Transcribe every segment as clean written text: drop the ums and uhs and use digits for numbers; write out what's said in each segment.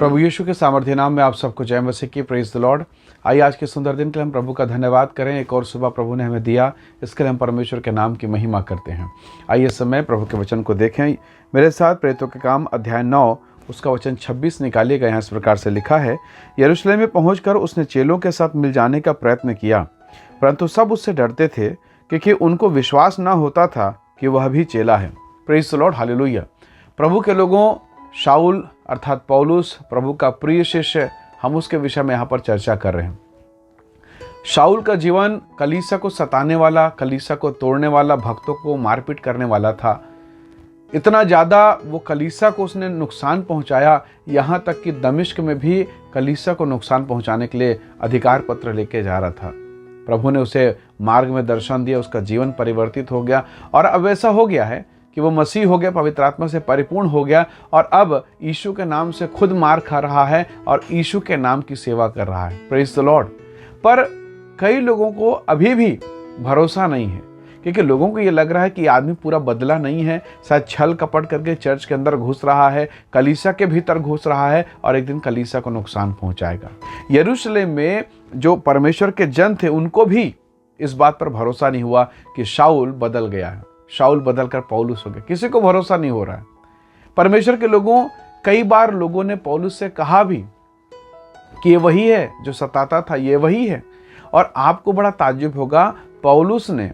प्रभु यीशु के सामर्थ्य नाम में आप सबको जय मसीह की। Praise the Lord. आइए आज के सुंदर दिन के लिए हम प्रभु का धन्यवाद करें। एक और सुबह प्रभु ने हमें दिया, इसके लिए हम परमेश्वर के नाम की महिमा करते हैं। आइए इस समय प्रभु के वचन को देखें। मेरे साथ प्रेरितों के काम अध्याय 9 उसका वचन 26 निकालिएगा। यहाँ इस प्रकार से लिखा है, यरूशलेम में पहुँचकर उसने चेलों के साथ मिल जाने का प्रयत्न किया, परंतु सब उससे डरते थे क्योंकि उनको विश्वास न होता था कि वह भी चेला है। Praise the lord, hallelujah. प्रभु के लोगों, शाऊल अर्थात पौलुस प्रभु का प्रिय शिष्य, हम उसके विषय में यहाँ पर चर्चा कर रहे हैं। शाऊल का जीवन कलीसिया को सताने वाला, कलीसिया को तोड़ने वाला, भक्तों को मारपीट करने वाला था। इतना ज़्यादा वो कलीसिया को उसने नुकसान पहुँचाया, यहाँ तक कि दमिश्क में भी कलीसिया को नुकसान पहुँचाने के लिए अधिकार पत्र लेके जा रहा था। प्रभु ने उसे मार्ग में दर्शन दिया, उसका जीवन परिवर्तित हो गया और अब ऐसा हो गया है कि वो मसीह हो गया, पवित्र आत्मा से परिपूर्ण हो गया और अब यीशु के नाम से खुद मार खा रहा है और यीशु के नाम की सेवा कर रहा है। Praise the Lord. पर कई लोगों को अभी भी भरोसा नहीं है, क्योंकि लोगों को ये लग रहा है कि आदमी पूरा बदला नहीं है, शायद छल कपट करके चर्च के अंदर घुस रहा है, कलीसिया के भीतर घुस रहा है और एक दिन कलीसिया को नुकसान पहुंचाएगा। यरूशलेम में जो परमेश्वर के जन थे उनको भी इस बात पर भरोसा नहीं हुआ कि शाऊल बदल गया है, शाऊल बदलकर पौलुस हो गया। किसी को भरोसा नहीं हो रहा है। परमेश्वर के लोगों, कई बार लोगों ने पौलुस से कहा भी कि ये वही है जो सताता था, ये वही है। और आपको बड़ा ताज्जुब होगा, पौलुस ने,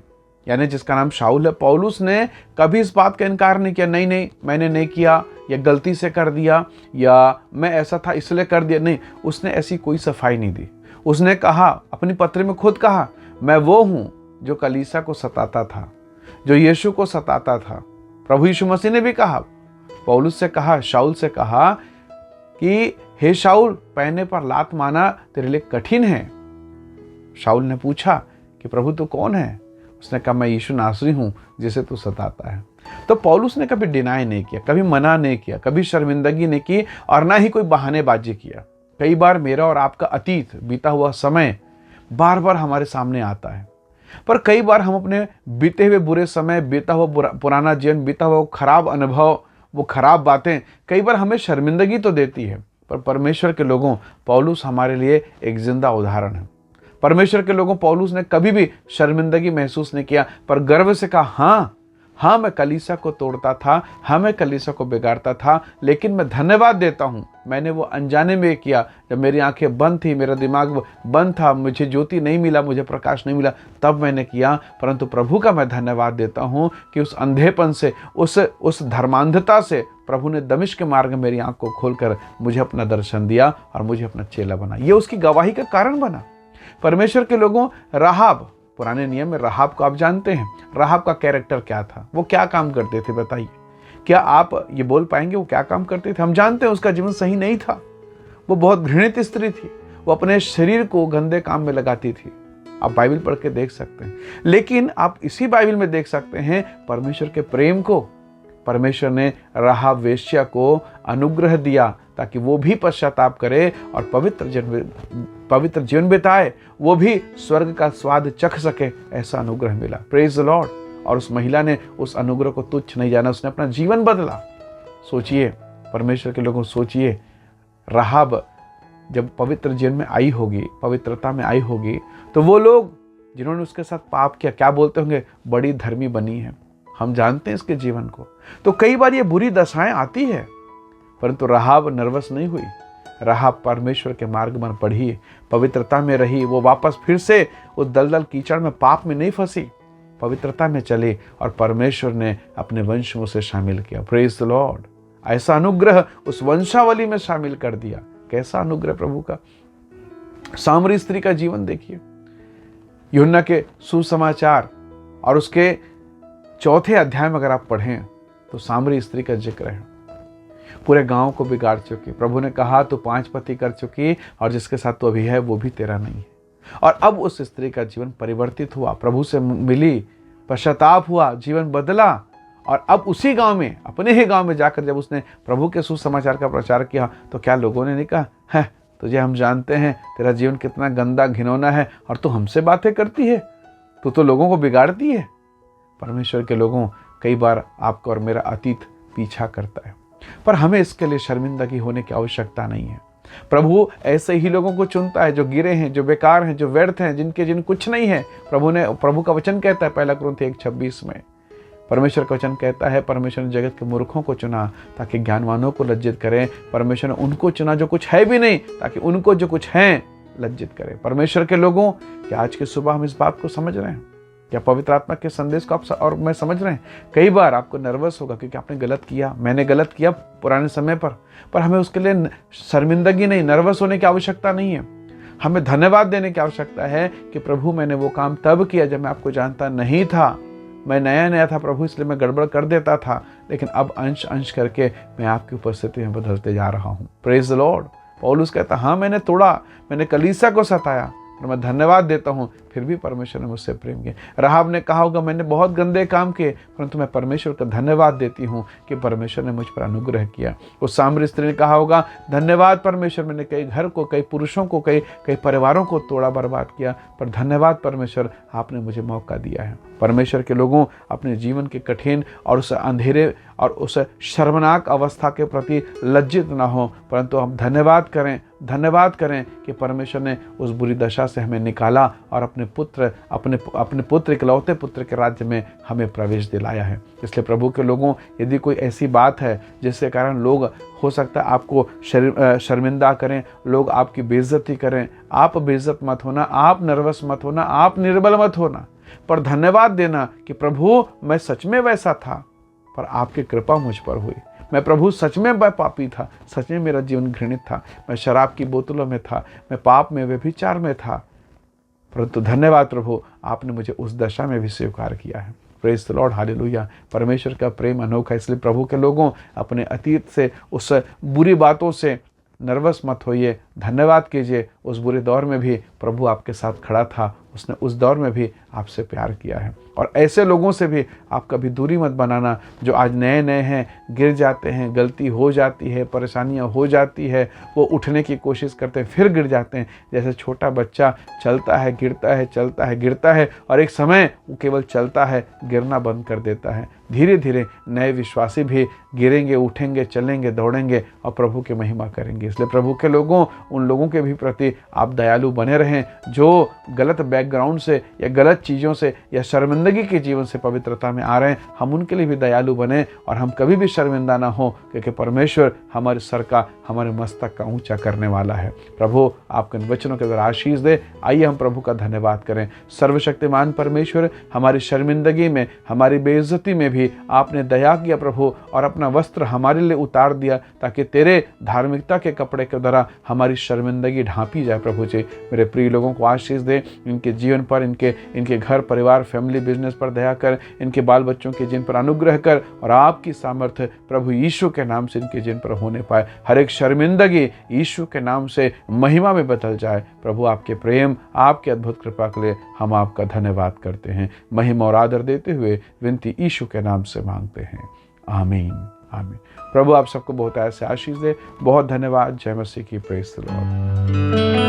यानी जिसका नाम शाऊल है, पौलुस ने कभी इस बात का इनकार नहीं किया, नहीं नहीं मैंने नहीं किया, या गलती से कर दिया, या मैं ऐसा था इसलिए कर दिया। नहीं, उसने ऐसी कोई सफाई नहीं दी। उसने कहा, अपनी पत्री में खुद कहा, मैं वो हूं जो कलीसिया को सताता था, जो यीशु को सताता था। प्रभु यीशु मसीह ने भी कहा, पौलुस से कहा, शाऊल से कहा कि हे शाऊल, पहने पर लात मारना तेरे लिए कठिन है। शाऊल ने पूछा कि प्रभु तू कौन है? उसने कहा, मैं यीशु नासरी हूं जिसे तू सताता है। तो पौलुस ने कभी डिनाई नहीं किया, कभी मना नहीं किया, कभी शर्मिंदगी नहीं की और ना ही कोई बहानेबाजी किया। कई बार मेरा और आपका अतीत, बीता हुआ समय बार बार हमारे सामने आता है, पर कई बार हम अपने बीते हुए बुरे समय, बीता हुआ पुराना जीवन, बीता हुआ खराब अनुभव, वो खराब बातें कई बार हमें शर्मिंदगी तो देती है। पर परमेश्वर के लोगों, पौलुस हमारे लिए एक जिंदा उदाहरण है। परमेश्वर के लोगों, पौलुस ने कभी भी शर्मिंदगी महसूस नहीं किया, पर गर्व से कहा, हाँ मैं कलीसिया को तोड़ता था, हाँ मैं कलीसिया को बिगाड़ता था, लेकिन मैं धन्यवाद देता हूँ, मैंने वो अनजाने में किया। जब मेरी आंखें बंद थी, मेरा दिमाग बंद था, मुझे ज्योति नहीं मिला, मुझे प्रकाश नहीं मिला, तब मैंने किया। परंतु प्रभु का मैं धन्यवाद देता हूँ कि उस अंधेपन से, उस धर्मांधता से प्रभु ने दमिश्क के मार्ग में मेरी आंख को खोलकर मुझे अपना दर्शन दिया और मुझे अपना चेला बना। ये उसकी गवाही का कारण बना। परमेश्वर के लोगों, राहाब, पुराने नियम में राहाब को आप जानते हैं, राहाब का कैरेक्टर क्या था, वो क्या काम करते थे, बताइए। क्या आप ये बोल पाएंगे वो क्या काम करते थे? हम जानते हैं उसका जीवन सही नहीं था। वो बहुत घृणित स्त्री थी, वो अपने शरीर को गंदे काम में लगाती थी। आप बाइबल पढ़ के देख सकते हैं। लेकिन आप इसी बाइबल में देख सकते हैं परमेश्वर के प्रेम को। परमेश्वर ने राहाब वेश्या को अनुग्रह दिया ताकि वो भी पश्चाताप करे और पवित्र जीवन बिताए, वो भी स्वर्ग का स्वाद चख सके, ऐसा अनुग्रह मिला। Praise the Lord. और उस महिला ने उस अनुग्रह को तुच्छ नहीं जाना, उसने अपना जीवन बदला। सोचिए परमेश्वर के लोगों, सोचिए, राहाब जब पवित्र जीवन में आई होगी, पवित्रता में आई होगी, तो वो लोग जिन्होंने उसके साथ पाप किया क्या बोलते होंगे? बड़ी धर्मी बनी है। हम जानते हैं इसके जीवन को। तो कई बार ये बुरी दशाएं आती है, परंतु राहाब नर्वस नहीं हुई। राहाब परमेश्वर के मार्ग में बढ़ी, पवित्रता में रही। वो वापस फिर से उस दलदल कीचड़ में, पाप में नहीं फंसी, पवित्रता में चली और परमेश्वर ने अपने वंश में उसे शामिल किया। Praise the Lord. ऐसा अनुग्रह उस वंशावली में शामिल कर दिया। कैसा अनुग्रह प्रभु का। सामरी स्त्री का जीवन देखिए, यूहन्ना के सुसमाचार और उसके 4 अध्याय में अगर आप पढ़ें तो सामरी स्त्री का जिक्र है। पूरे गांव को बिगाड़ चुकी। प्रभु ने कहा तू 5 पति कर चुकी और जिसके साथ तू अभी है वो भी तेरा नहीं है। और अब उस स्त्री का जीवन परिवर्तित हुआ, प्रभु से मिली, पश्चाताप हुआ, जीवन बदला और अब उसी गांव में, अपने ही गांव में जाकर जब उसने प्रभु के सुसमाचार का प्रचार किया तो क्या लोगों ने नहीं कहा, है तुझे हम जानते हैं, तेरा जीवन कितना गंदा घिनौना है और तू हमसे बातें करती है, तू तो लोगों को बिगाड़ती है। परमेश्वर के लोगों, कई बार आपका और मेरा अतीत पीछा करता है। पर हमें इसके लिए शर्मिंदगी होने की आवश्यकता नहीं है। प्रभु ऐसे ही लोगों को चुनता है जो गिरे हैं, जो बेकार हैं, जो व्यर्थ हैं, जिन कुछ नहीं है। प्रभु का वचन कहता है 1 कुरिन्थी 1:26 में, परमेश्वर का वचन कहता है परमेश्वर ने जगत के मूर्खों को चुना ताकि ज्ञानवानों को लज्जित करें। परमेश्वर ने उनको चुना जो कुछ है भी नहीं, ताकि उनको जो कुछ है लज्जित करें। परमेश्वर के लोगों, क्या आज की सुबह हम इस बात को समझ रहे हैं? क्या पवित्र आत्मा के संदेश को आप और मैं समझ रहे हैं? कई बार आपको नर्वस होगा क्योंकि आपने गलत किया, मैंने गलत किया पुराने समय पर हमें उसके लिए शर्मिंदगी नहीं, नर्वस होने की आवश्यकता नहीं है। हमें धन्यवाद देने की आवश्यकता है कि प्रभु मैंने वो काम तब किया जब मैं आपको जानता नहीं था, मैं नया नया था प्रभु, इसलिए मैं गड़बड़ कर देता था, लेकिन अब अंश अंश करके मैं आपकी उपस्थिति में बदलते जा रहा हूँ। Praise the Lord. पौलुस कहता, हाँ मैंने तोड़ा, मैंने कलीसिया को सताया, पर मैं धन्यवाद देता हूँ फिर भी परमेश्वर ने मुझसे प्रेम किया। राहाब ने कहा होगा मैंने बहुत गंदे काम किए, परंतु मैं परमेश्वर का धन्यवाद देती हूँ कि परमेश्वर ने मुझ पर अनुग्रह किया। उस सामरी स्त्री ने कहा होगा धन्यवाद परमेश्वर, मैंने कई घर को, कई पुरुषों को, कई परिवारों को तोड़ा, बर्बाद किया, पर धन्यवाद परमेश्वर, आपने मुझे मौका दिया है। परमेश्वर के लोगों, अपने जीवन के कठिन और उस अंधेरे और उस शर्मनाक अवस्था के प्रति लज्जित ना हो, परंतु हम धन्यवाद करें कि परमेश्वर ने उस बुरी दशा से हमें निकाला और अपने पुत्र, इकलौते पुत्र के राज्य में हमें प्रवेश दिलाया है। इसलिए प्रभु के लोगों, यदि कोई ऐसी बात है जिसके कारण लोग हो सकता है आपको शर्मिंदा करें, लोग आपकी बेइज्जती करें, आप बेइज्जत मत होना, आप नर्वस मत होना, आप निर्बल मत होना, पर धन्यवाद देना कि प्रभु मैं सच में वैसा था पर आपकी कृपा मुझ पर हुई। मैं प्रभु सच में पापी था, सच में मेरा जीवन घृणित था, मैं शराब की बोतलों में था, मैं पाप में, व्यभिचार में था, परंतु धन्यवाद प्रभु, आपने मुझे उस दशा में भी स्वीकार किया है। Praise the lord, hallelujah. परमेश्वर का प्रेम अनोखा। इसलिए प्रभु के लोगों, अपने अतीत से, उस बुरी बातों से नर्वस मत होइए, धन्यवाद कीजिए। उस बुरे दौर में भी प्रभु आपके साथ खड़ा था, उसने उस दौर में भी आपसे प्यार किया है। और ऐसे लोगों से भी आप कभी दूरी मत बनाना जो आज नए नए हैं, गिर जाते हैं, गलती हो जाती है, परेशानियां हो जाती है, वो उठने की कोशिश करते हैं फिर गिर जाते हैं। जैसे छोटा बच्चा चलता है, गिरता है, चलता है, गिरता है, और एक समय वो केवल चलता है, गिरना बंद कर देता है। धीरे धीरे नए विश्वासी भी गिरेंगे, उठेंगे, चलेंगे, दौड़ेंगे और प्रभु की महिमा करेंगे। इसलिए प्रभु के लोगों, उन लोगों के भी प्रति आप दयालु बने रहें जो गलत बैकग्राउंड से या गलत चीज़ों से या शर्मिंदगी के जीवन से पवित्रता में आ रहे हैं। हम उनके लिए भी दयालु बने और हम कभी भी शर्मिंदा ना हो, क्योंकि परमेश्वर हमारे सर का, हमारे मस्तक का ऊंचा करने वाला है। प्रभु आपके वचनों के द्वारा आशीष दे। आइए हम प्रभु का धन्यवाद करें। सर्वशक्तिमान परमेश्वर, हमारी शर्मिंदगी में, हमारी बेइज्जती में भी आपने दया किया प्रभु, और अपना वस्त्र हमारे लिए उतार दिया ताकि तेरे धार्मिकता के कपड़े के द्वारा हमारी शर्मिंदगी ढांपी जाए। प्रभु जी, मेरे प्रिय लोगों को आशीष दे, इनके जीवन पर, इनके घर परिवार, फैमिली, बिजनेस पर दया कर, इनके बाल बच्चों के जिन पर अनुग्रह कर, और आपकी सामर्थ्य प्रभु यीशु के नाम से इनके जिन पर होने पाए। हर एक शर्मिंदगी यीशु के नाम से महिमा में बदल जाए। प्रभु आपके प्रेम, आपके अद्भुत कृपा के लिए हम आपका धन्यवाद करते हैं। महिमा और आदर देते हुए विनती यीशु के नाम से मांगते हैं, आमीन, आमीन। प्रभु आप सबको बहुत ऐसे आशीष दे। बहुत धन्यवाद। जय मसीह की। Praise the Lord.